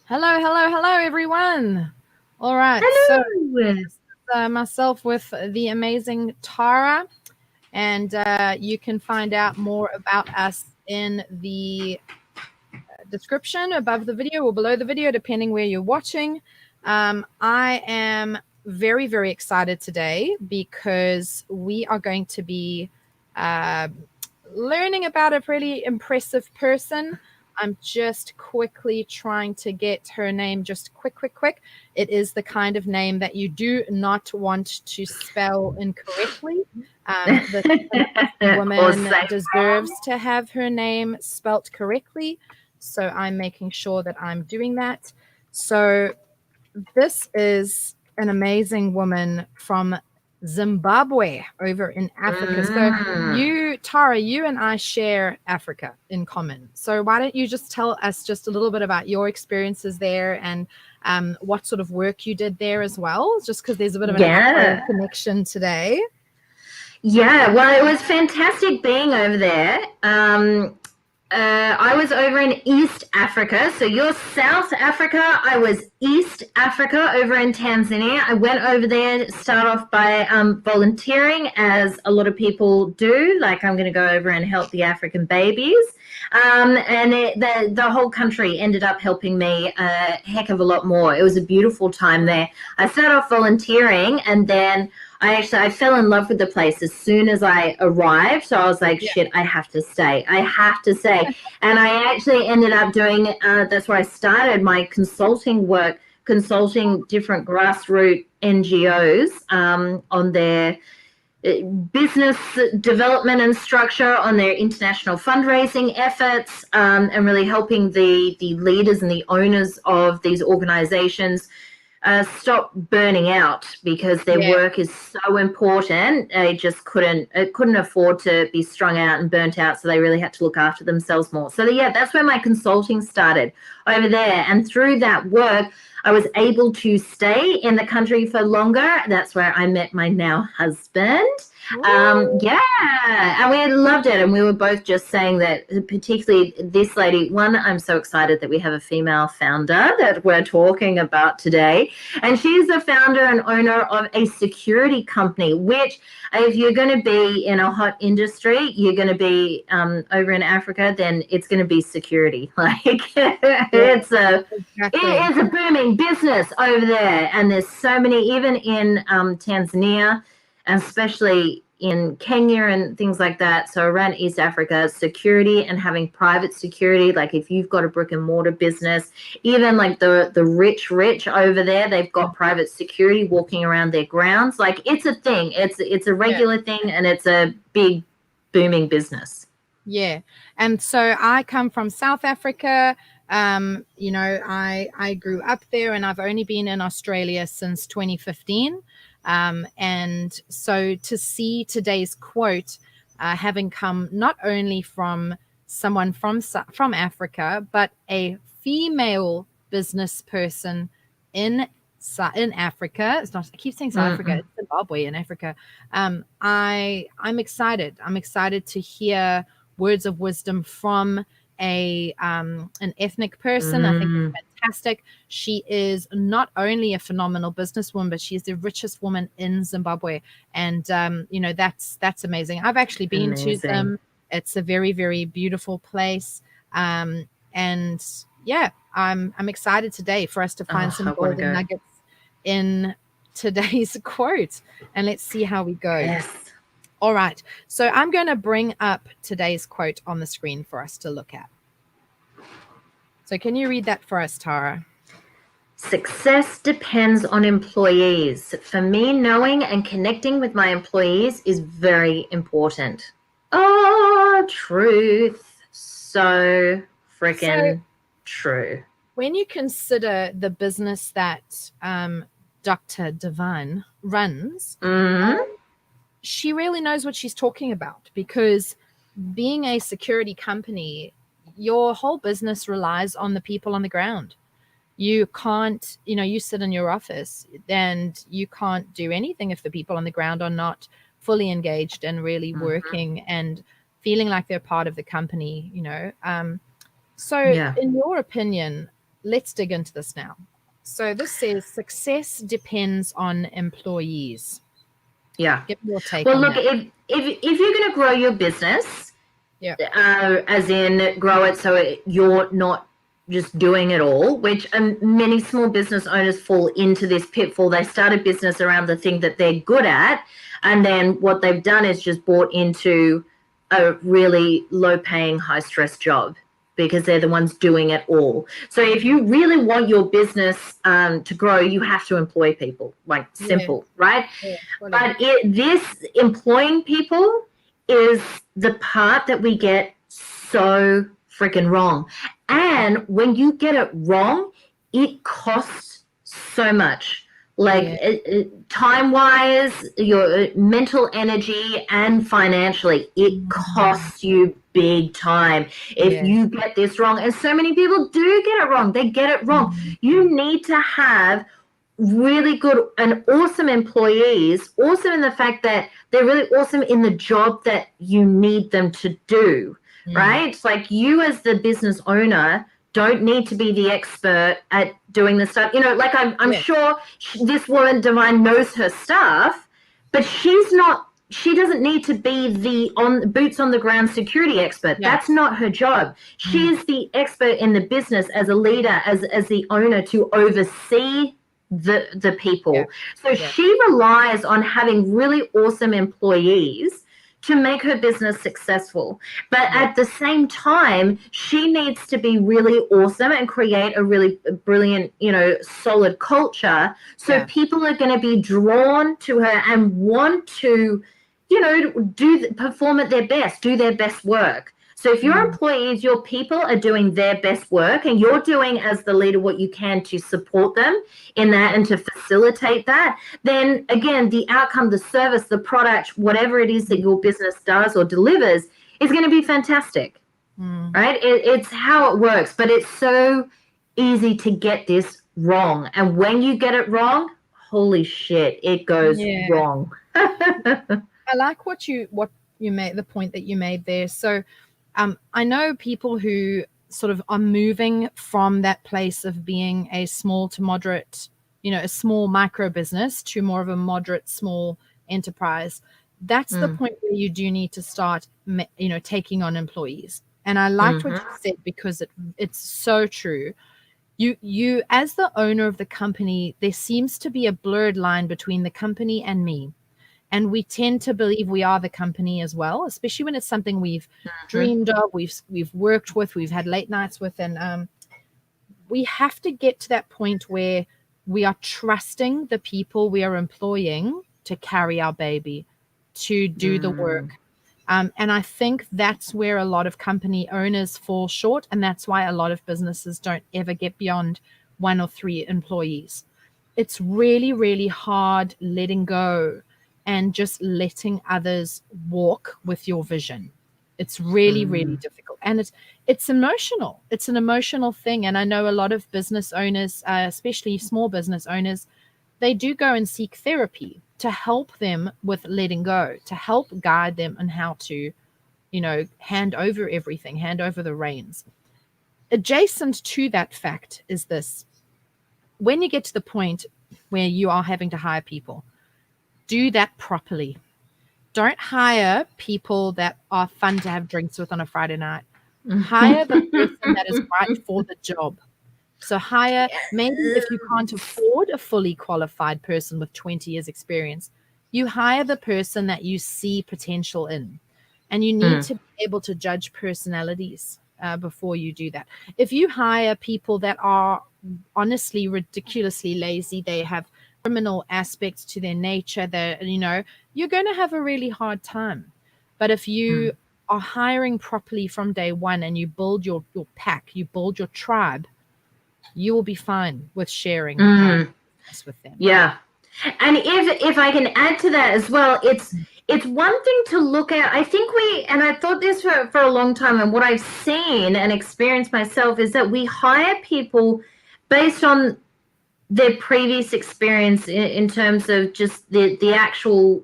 Hello, hello, hello, everyone. All right, so Hello. myself with the amazing Tara, and you can find out more about us in the description above the video or below the video, depending where you're watching. I am very, very excited today because we are going to be uh, learning about a pretty impressive person. I'm just quickly trying to get her name just quick. It is the kind of name that you do not want to spell incorrectly. This woman deserves to have her name spelt correctly. So I'm making sure that I'm doing that. So this is an amazing woman from Zimbabwe over in Africa. So you, Tara, you and I share Africa in common. So why don't you just tell us just a little bit about your experiences there and what sort of work you did there as well, just because there's a bit of an Afro connection today. Yeah, well, it was fantastic being over there. I was over in East Africa. So you're South Africa. I was East Africa over in Tanzania. I went over there to start off by volunteering, as a lot of people do. Like, I'm going to go over and help the African babies. And the whole country ended up helping me a heck of a lot more. It was a beautiful time there. I started off volunteering, and then I fell in love with the place as soon as I arrived. So I was like, shit, I have to stay. I have to stay. And I actually ended up doing, that's where I started my consulting work, consulting different grassroots NGOs on their business development and structure, on their international fundraising efforts, and really helping the leaders and the owners of these organizations stop burning out, because their work is so important. They just couldn't afford to be strung out and burnt out, so they really had to look after themselves more. So that's where my consulting started over there, and through that work I was able to stay in the country for longer. That's where I met my now husband. And we loved it. And we were both just saying that, particularly this lady, one, I'm so excited that we have a female founder that we're talking about today. And she's the founder and owner of a security company, which, if you're going to be in a hot industry, you're going to be over in Africa, then it's going to be security. Like, it is a booming business over there. And there's so many, even in Tanzania, and especially in Kenya and things like that. So around East Africa, security and having private security, like if you've got a brick and mortar business, even like the rich over there, they've got private security walking around their grounds. Like, it's a thing. It's a regular thing, and it's a big booming business. Yeah. And so I come from South Africa. I grew up there, and I've only been in Australia since 2015. And so to see today's quote, having come not only from someone from Africa, but a female business person in Africa. It's not, I keep saying South Africa, it's Zimbabwe in Africa. I'm excited. I'm excited to hear words of wisdom from an ethnic person. I think it's fantastic. She is not only a phenomenal businesswoman, but she's the richest woman in Zimbabwe. And that's amazing. I've actually been to Zim. It's a very, very beautiful place. And yeah, I'm excited today for us to find some golden nuggets in today's quote, and let's see how we go. Yes. All right. So I'm going to bring up today's quote on the screen for us to look at. So can you read that for us, Tara? Success depends on employees. For me, knowing and connecting with my employees is very important. Oh, truth. So freaking true. When you consider the business that Dr. Devine runs, she really knows what she's talking about, because being a security company, your whole business relies on the people on the ground. You can't, you sit in your office and you can't do anything if the people on the ground are not fully engaged and really working and feeling like they're part of the company, So in your opinion, let's dig into this now. So this says success depends on employees. Yeah. Give me your take Well, on look, that. if you're going to grow your business, Yeah. As in grow it so you're not just doing it all, which many small business owners fall into this pitfall. They start a business around the thing that they're good at, and then what they've done is just bought into a really low-paying, high-stress job because they're the ones doing it all. So if you really want your business to grow, you have to employ people, like simple, right? Yeah, But this employing people is the part that we get so freaking wrong. And when you get it wrong, it costs so much. Like time-wise, your mental energy, and financially, it costs you big time if you get this wrong. And so many people do get it wrong. They get it wrong. You need to have really good and awesome employees, awesome in the fact that they're really awesome in the job that you need them to do, right? It's like you as the business owner don't need to be the expert at doing the stuff. You know, like I'm sure this woman, Divine, knows her stuff, but she doesn't need to be the boots on the ground security expert. That's not her job. She's the expert in the business as a leader, as the owner, to oversee the people. So she relies on having really awesome employees to make her business successful. But at the same time, she needs to be really awesome and create a really brilliant, solid culture. So people are going to be drawn to her and want to, perform at their best, do their best work. So if your employees, your people are doing their best work and you're doing as the leader what you can to support them in that and to facilitate that, then again, the outcome, the service, the product, whatever it is that your business does or delivers is going to be fantastic, right? It's how it works, but it's so easy to get this wrong. And when you get it wrong, holy shit, it goes wrong. I like what you made, the point that you made there. So I know people who sort of are moving from that place of being a small to moderate, a small micro business to more of a moderate, small enterprise. That's the point where you do need to start, taking on employees. And I liked what you said because it's so true. You, as the owner of the company, there seems to be a blurred line between the company and me. And we tend to believe we are the company as well, especially when it's something we've dreamed of, we've worked with, we've had late nights with. And we have to get to that point where we are trusting the people we are employing to carry our baby, to do the work. And I think that's where a lot of company owners fall short. And that's why a lot of businesses don't ever get beyond 1 or 3 employees. It's really, really hard letting go and just letting others walk with your vision. It's really, really difficult. And it's emotional. It's an emotional thing. And I know a lot of business owners, especially small business owners, they do go and seek therapy to help them with letting go, to help guide them on how to, hand over everything, hand over the reins. Adjacent to that fact is this. When you get to the point where you are having to hire people, do that properly. Don't hire people that are fun to have drinks with on a Friday night. Hire the person that is right for the job. So hire, maybe if you can't afford a fully qualified person with 20 years experience, you hire the person that you see potential in. And you need to be able to judge personalities before you do that. If you hire people that are honestly ridiculously lazy, they have criminal aspects to their nature, that you're going to have a really hard time. But if you are hiring properly from day one and you build your pack, you build your tribe, you will be fine with sharing with them. Yeah. And if I can add to that as well, it's one thing to look at. I think and I thought this for a long time, and what I've seen and experienced myself is that we hire people based on their previous experience in terms of just the actual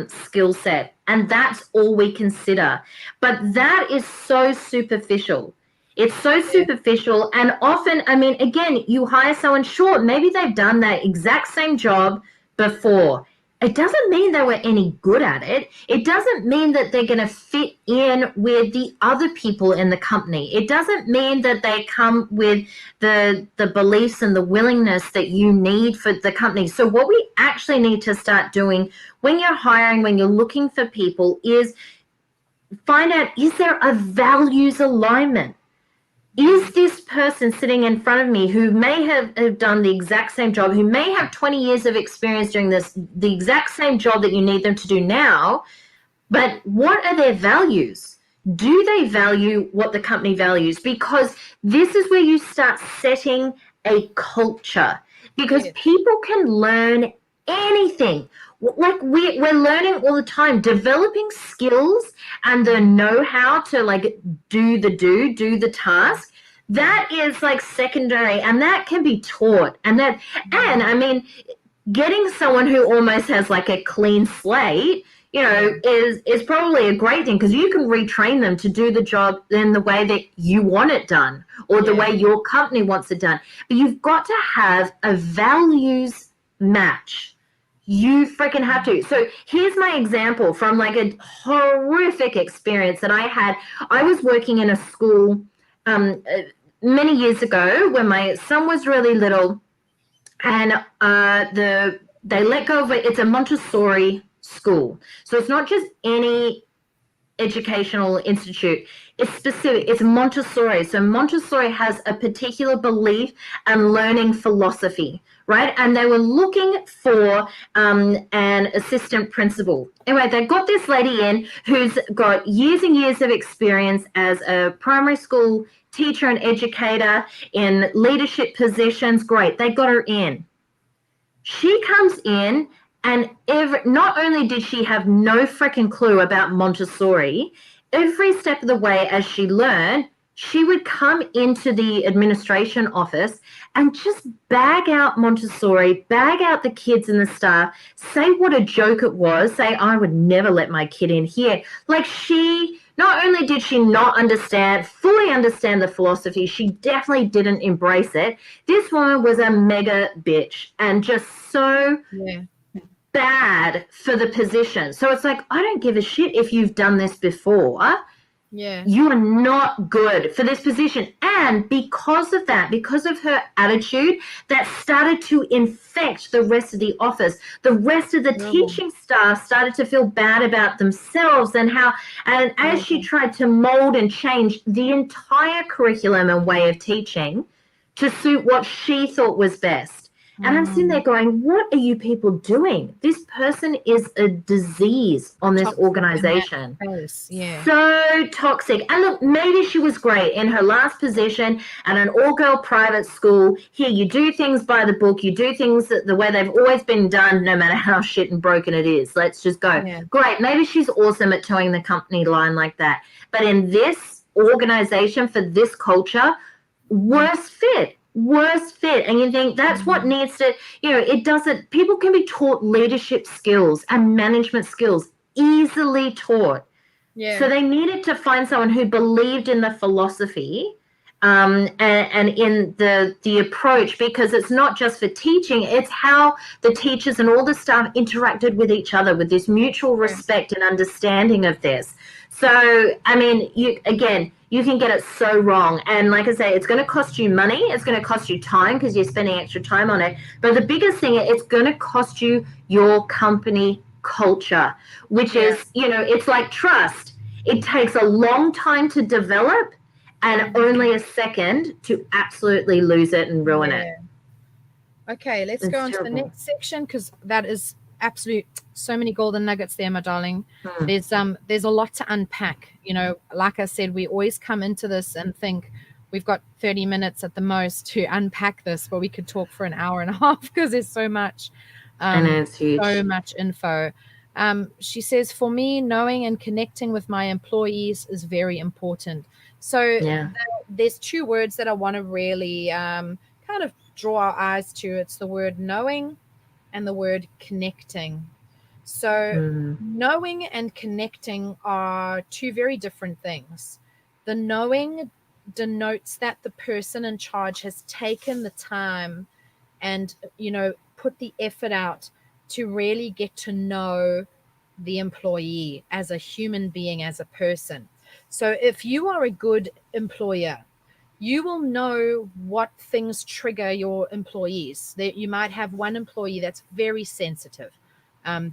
skill set. And that's all we consider. But that is so superficial. It's so superficial. And often, I mean, again, you hire someone, sure, maybe they've done that exact same job before. It doesn't mean they were any good at it. It doesn't mean that they're going to fit in with the other people in the company. It doesn't mean that they come with the beliefs and the willingness that you need for the company. So what we actually need to start doing when you're hiring, when you're looking for people, is find out, is there a values alignment? Is this person sitting in front of me who may have done the exact same job, who may have 20 years of experience doing the exact same job that you need them to do now, but what are their values? Do they value what the company values? Because this is where you start setting a culture, because people can learn anything. Like we're learning all the time, developing skills and the know-how to like do the task. That is like secondary, and that can be taught. And I mean, getting someone who almost has like a clean slate, you know, is probably a great thing, because you can retrain them to do the job in the way that you want it done, or the way your company wants it done. But you've got to have a values match. You freaking have to. So here's my example from like a horrific experience that I had. I was working in a school many years ago when my son was really little, and they let go of it. It's a Montessori school, so it's not just any educational institute. It's specific. It's Montessori. So Montessori has a particular belief and learning philosophy, right? And they were looking for an assistant principal. Anyway, they got this lady in who's got years and years of experience as a primary school teacher and educator in leadership positions. Great. They got her in. She comes in, and not only did she have no freaking clue about Montessori, every step of the way as she learned, she would come into the administration office and just bag out Montessori, bag out the kids and the staff, say what a joke it was, say, I would never let my kid in here. Like, not only did she not fully understand the philosophy, she definitely didn't embrace it. This woman was a mega bitch and just so bad for the position. So it's like, I don't give a shit if you've done this before. Yeah. You are not good for this position. And because of that, because of her attitude, that started to infect the rest of the office. The rest of the teaching staff started to feel bad about themselves, and as she tried to mold and change the entire curriculum and way of teaching to suit what she thought was best. And I'm sitting there going, what are you people doing? This person is a disease on this organization. So toxic. And look, maybe she was great in her last position at an all-girl private school. Here, you do things by the book. You do things the way they've always been done, no matter how shit and broken it is. Let's just go. Great. Maybe she's awesome at towing the company line like that. But in this organization, for this culture, worst fit. And you think that's what needs to, people can be taught leadership skills and management skills, easily taught. So they needed to find someone who believed in the philosophy and in the approach, because it's not just for teaching, it's how the teachers and all the staff interacted with each other with this mutual respect and understanding of this. So, I mean, you can get it so wrong. And like I say, it's going to cost you money. It's going to cost you time because you're spending extra time on it. But the biggest thing, it's going to cost you your company culture, which is, it's like trust. It takes a long time to develop and only a second to absolutely lose it and ruin it. Okay, let's go on to the next section, because that is so many golden nuggets there, my darling. There's a lot to unpack. Like I said, we always come into this and think we've got 30 minutes at the most to unpack this, but we could talk for an hour and a half because there's so much. And it's huge. So much info. She says, for me, knowing and connecting with my employees is very important. So there's two words that I want to really kind of draw our eyes to. It's the word knowing and the word connecting. So knowing and connecting are two very different things. The knowing denotes that the person in charge has taken the time and, put the effort out to really get to know the employee as a human being, as a person. So if you are a good employer, you will know what things trigger your employees. You might have one employee that's very sensitive.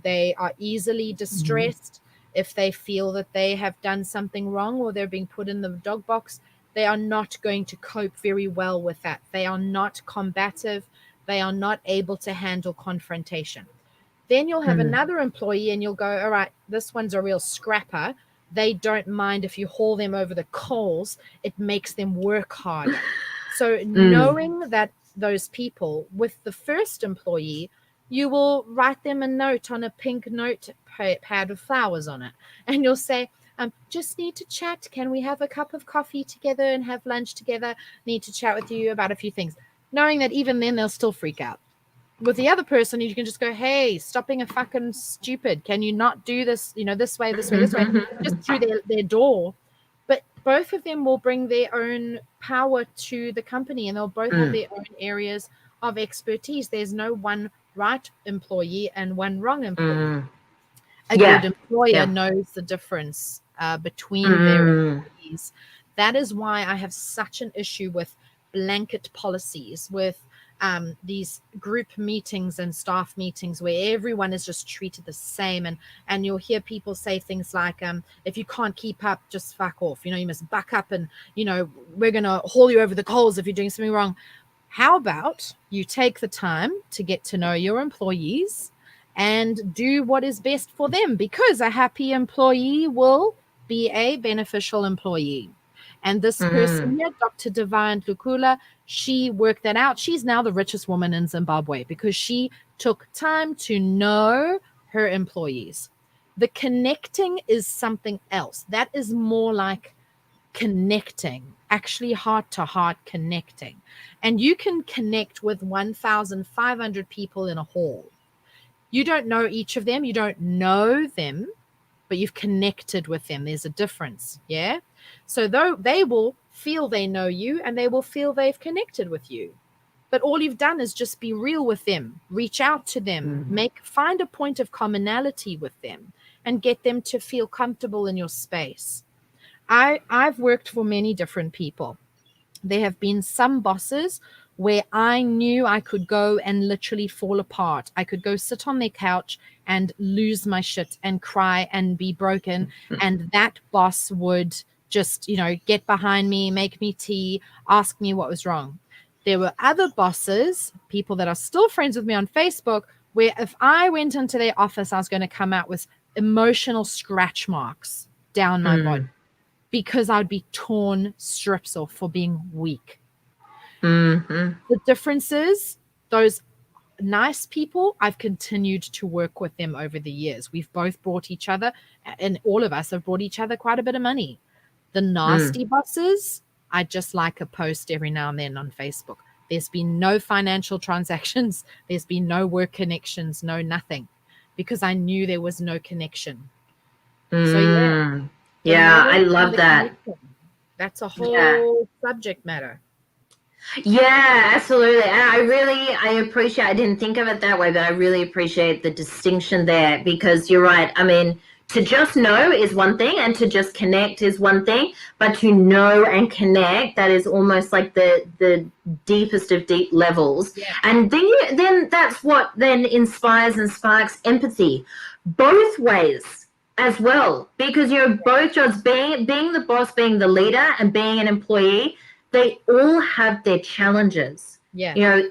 They are easily distressed. If they feel that they have done something wrong or they're being put in the dog box, they are not going to cope very well with that. They are not combative. They are not able to handle confrontation. Then you'll have another employee and you'll go, all right, this one's a real scrapper. They don't mind if you haul them over the coals. It makes them work harder. So knowing that those people, with the first employee, you will write them a note on a pink notepad with flowers on it. And you'll say, just need to chat. Can we have a cup of coffee together and have lunch together? Need to chat with you about a few things. Knowing that even then they'll still freak out. With the other person, you can just go, hey, stop being a fucking stupid. Can you not do this, this way, just through their door. But both of them will bring their own power to the company, and they'll both have their own areas of expertise. There's no one right employee and one wrong employee. A good employer knows the difference between their employees. That is why I have such an issue with blanket policies, with these group meetings and staff meetings where everyone is just treated the same, and you'll hear people say things like, if you can't keep up, just fuck off, you must buck up, and we're gonna haul you over the coals if you're doing something wrong. How about you take the time to get to know your employees and do what is best for them, because a happy employee will be a beneficial employee. And this person here, Dr. Ndhlukula, she worked that out. She's now the richest woman in Zimbabwe because she took time to know her employees. The connecting is something else. That is more like connecting, actually heart to heart connecting. And you can connect with 1,500 people in a hall. You don't know each of them. You don't know them, but you've connected with them. There's a difference. Yeah. So though they will feel they know you and they will feel they've connected with you, but all you've done is just be real with them, reach out to them, find a point of commonality with them and get them to feel comfortable in your space. I've worked for many different people. There have been some bosses where I knew I could go and literally fall apart. I could go sit on their couch and lose my shit and cry and be broken. And that boss would just, get behind me, make me tea, ask me what was wrong. There were other bosses, people that are still friends with me on Facebook, where if I went into their office, I was going to come out with emotional scratch marks down my body because I'd be torn strips off for being weak. The difference is those nice people, I've continued to work with them over the years. We've both brought each other, and all of us have brought each other quite a bit of money. The nasty bosses, I just like a post every now and then on Facebook. There's been no financial transactions. There's been no work connections, no nothing, because I knew there was no connection. So yeah, I love that. That's a whole subject matter. Yeah, absolutely. And I appreciate, I didn't think of it that way, but I really appreciate the distinction there, because you're right. I mean, to just know is one thing and to just connect is one thing, but to know and connect, that is almost like the deepest of deep levels. Yeah. And then that's what then inspires and sparks empathy both ways as well, because you're both jobs, being the boss, being the leader, and being an employee, they all have their challenges. Yeah.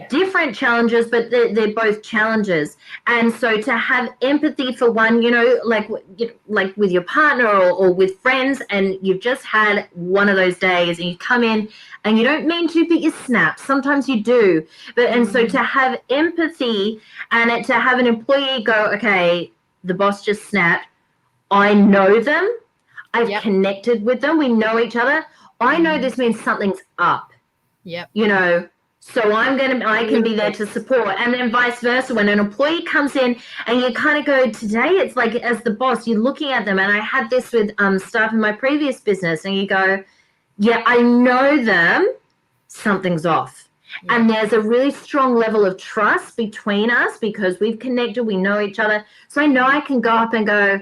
Different challenges, but they're both challenges. And so to have empathy for one, like with your partner or with friends, and you've just had one of those days and you come in and you don't mean to, but you snap. Sometimes you do. And so to have empathy and to have an employee go, okay, the boss just snapped. I know them. I've connected with them. We know each other. I know this means something's up. Yep. So I can be there to support. And then vice versa, when an employee comes in and you kind of go, today it's like, as the boss, you're looking at them. And I had this with staff in my previous business, and you go, yeah, I know them, something's off. Yeah. And there's a really strong level of trust between us because we've connected, we know each other. So I know I can go up and go,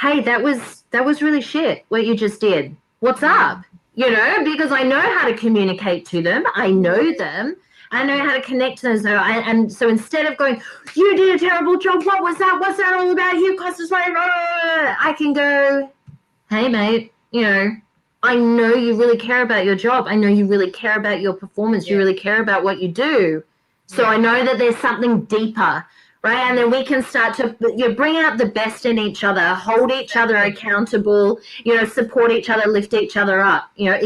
hey, that was really shit what you just did. What's up? You know, because I know how to communicate to them. I know them. I know how to connect to them. So instead of going, you did a terrible job. What was that? What's that all about? You cost us money. I can go, hey, mate, you know, I know you really care about your job. I know you really care about your performance. You really care about what you do. So I know that there's something deeper, right? And then we can start to bring out the best in each other, hold each other accountable, you know, support each other, lift each other up. You know,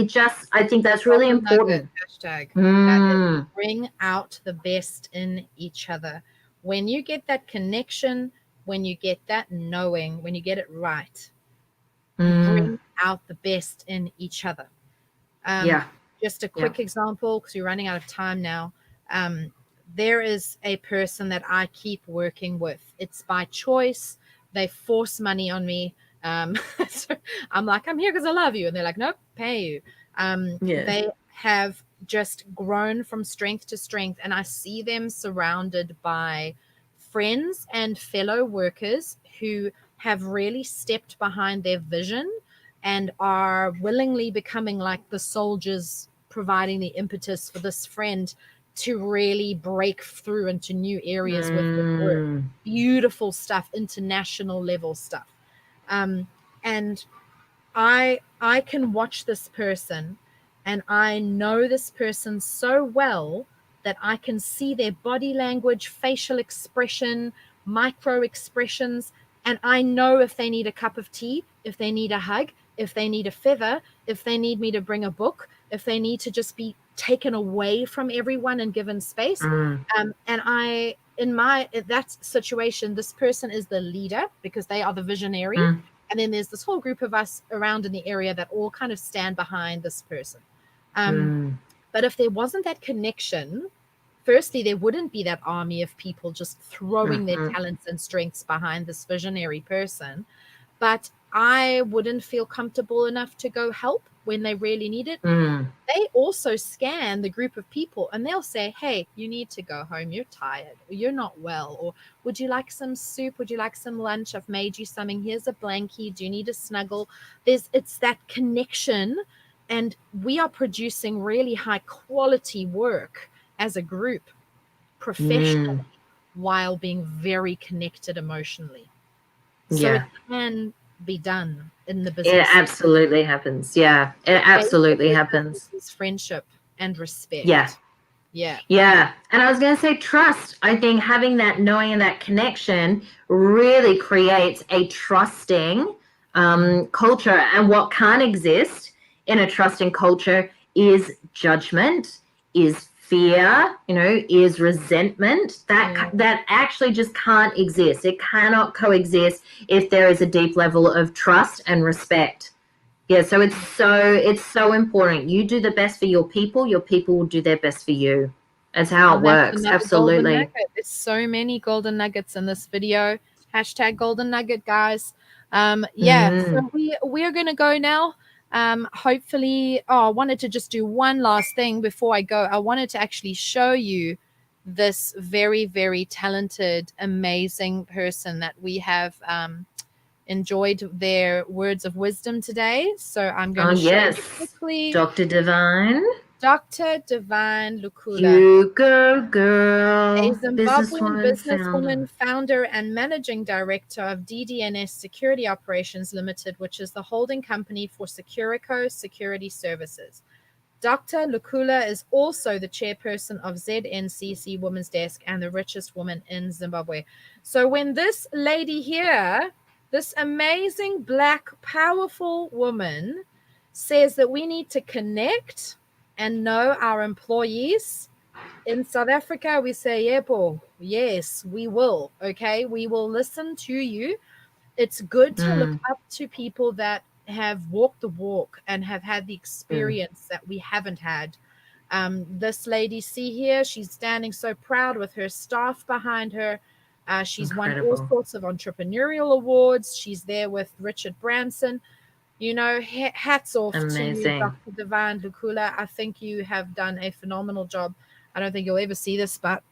I think that's really important. Hashtag. That is, bring out the best in each other. When you get that connection, when you get that knowing, when you get it right, bring out the best in each other. Just a quick example, because we're running out of time now. There is a person that I keep working with. It's by choice. They force money on me. So I'm like, I'm here because I love you. And they're like, nope, pay you. They have just grown from strength to strength. And I see them surrounded by friends and fellow workers who have really stepped behind their vision and are willingly becoming like the soldiers, providing the impetus for this friend to really break through into new areas with the work. Beautiful stuff, international level stuff. And I can watch this person and I know this person so well that I can see their body language, facial expression, micro expressions, and I know if they need a cup of tea, if they need a hug, if they need a feather, if they need me to bring a book, if they need to just be taken away from everyone and given space. And in that situation, this person is the leader because they are the visionary. And then there's this whole group of us around in the area that all kind of stand behind this person. But if there wasn't that connection, firstly, there wouldn't be that army of people just throwing their talents and strengths behind this visionary person. But I wouldn't feel comfortable enough to go help when they really need it. They also scan the group of people and they'll say, hey, you need to go home. You're tired. Or you're not well. Or would you like some soup? Would you like some lunch? I've made you something. Here's a blankie. Do you need a snuggle? It's that connection. And we are producing really high quality work as a group professionally while being very connected emotionally. So it can be done in the business. It absolutely happens. Yeah, it absolutely happens. It's friendship and respect. Yeah. And I was going to say trust. I think having that knowing and that connection really creates a trusting culture. And what can't exist in a trusting culture is judgment, is fear, you know, is resentment. That actually just can't exist. It cannot coexist if there is a deep level of trust and respect. Yeah, so it's so important. You do the best for your people will do their best for you. That's how it works. Absolutely. There's so many golden nuggets in this video. Hashtag golden nugget, guys. So we are going to go now. Hopefully, I wanted to just do one last thing before I go. I wanted to actually show you this very, very talented, amazing person that we have enjoyed their words of wisdom today. So I'm going to show you quickly. Dr. Divine. Dr. Divine Ndhlukula. You go, girl. A Zimbabwean businesswoman, founder and managing director of DDNS Security Operations Ltd, which is the holding company for Securico Security Services. Dr. Ndhlukula is also the chairperson of ZNCC Women's Desk and the richest woman in Zimbabwe. So when this lady here, this amazing black, powerful woman says that we need to connect and know our employees, in South Africa, we say, Yepo, yes, we will. Okay, we will listen to you. It's good to look up to people that have walked the walk and have had the experience that we haven't had. This lady, see here, she's standing so proud with her staff behind her. She's won all sorts of entrepreneurial awards. She's there with Richard Branson. Hats off to you, Amazing. Dr. Divine Ndhlukula. I think you have done a phenomenal job. I don't think you'll ever see this, but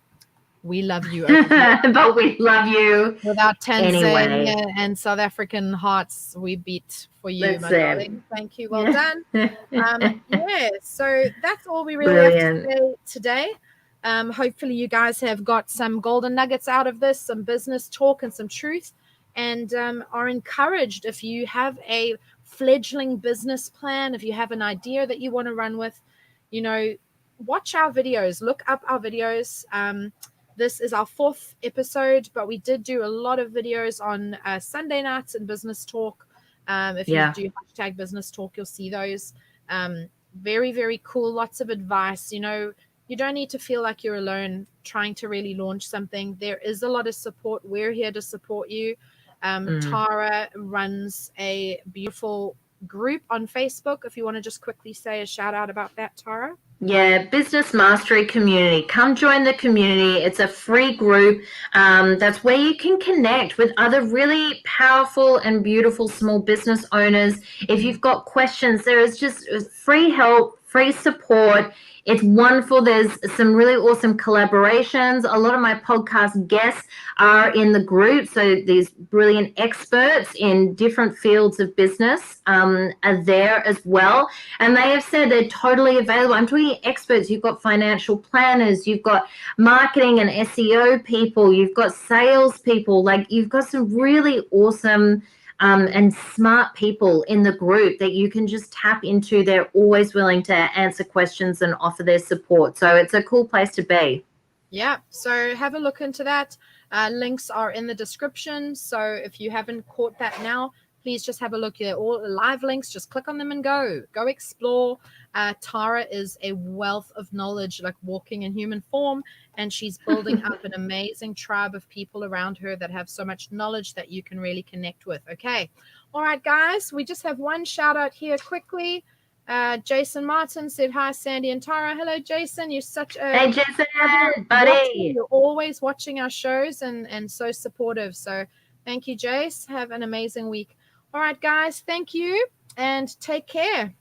we love you. But we love you. Without Tanzania Anyway. and South African hearts, we beat for you, That's my it. darling. Thank you. Well done. So that's all we really Brilliant. have to say today. Hopefully you guys have got some golden nuggets out of this, some business talk and some truth, and are encouraged. If you have a fledgling business plan, if you have an idea that you want to run with, watch our videos, look up our videos. This is our 4th episode, but we did do a lot of videos on Sunday nights and business talk. If you do hashtag business talk, you'll see those. Very, very cool. Lots of advice. You don't need to feel like you're alone trying to really launch something. There is a lot of support. We're here to support you. Tara runs a beautiful group on Facebook. If you want to just quickly say a shout out about that, Tara. Yeah, Business Mastery Community. Come join the community. It's a free group. That's where you can connect with other really powerful and beautiful small business owners. If you've got questions, there is just free help, free support. It's wonderful. There's some really awesome collaborations. A lot of my podcast guests are in the group. So these brilliant experts in different fields of business are there as well. And they have said they're totally available. I'm talking experts. You've got financial planners. You've got marketing and SEO people. You've got sales people. Like, you've got some really awesome and smart people in the group that you can just tap into. They're always willing to answer questions and offer their support. So it's a cool place to be. Yeah, so have a look into that. Links are in the description. So if you haven't caught that now, please just have a look. They're all live links. Just click on them and go explore. Tara is a wealth of knowledge, like walking in human form, and she's building up an amazing tribe of people around her that have so much knowledge that you can really connect with. Okay. All right, guys, we just have one shout out here quickly. Jason Martin said, hi, Sandy and Tara. Hello, Jason. You're such a Hey, Jason, buddy. You're always watching our shows and so supportive. So thank you, Jace. Have an amazing week. All right, guys. Thank you and take care.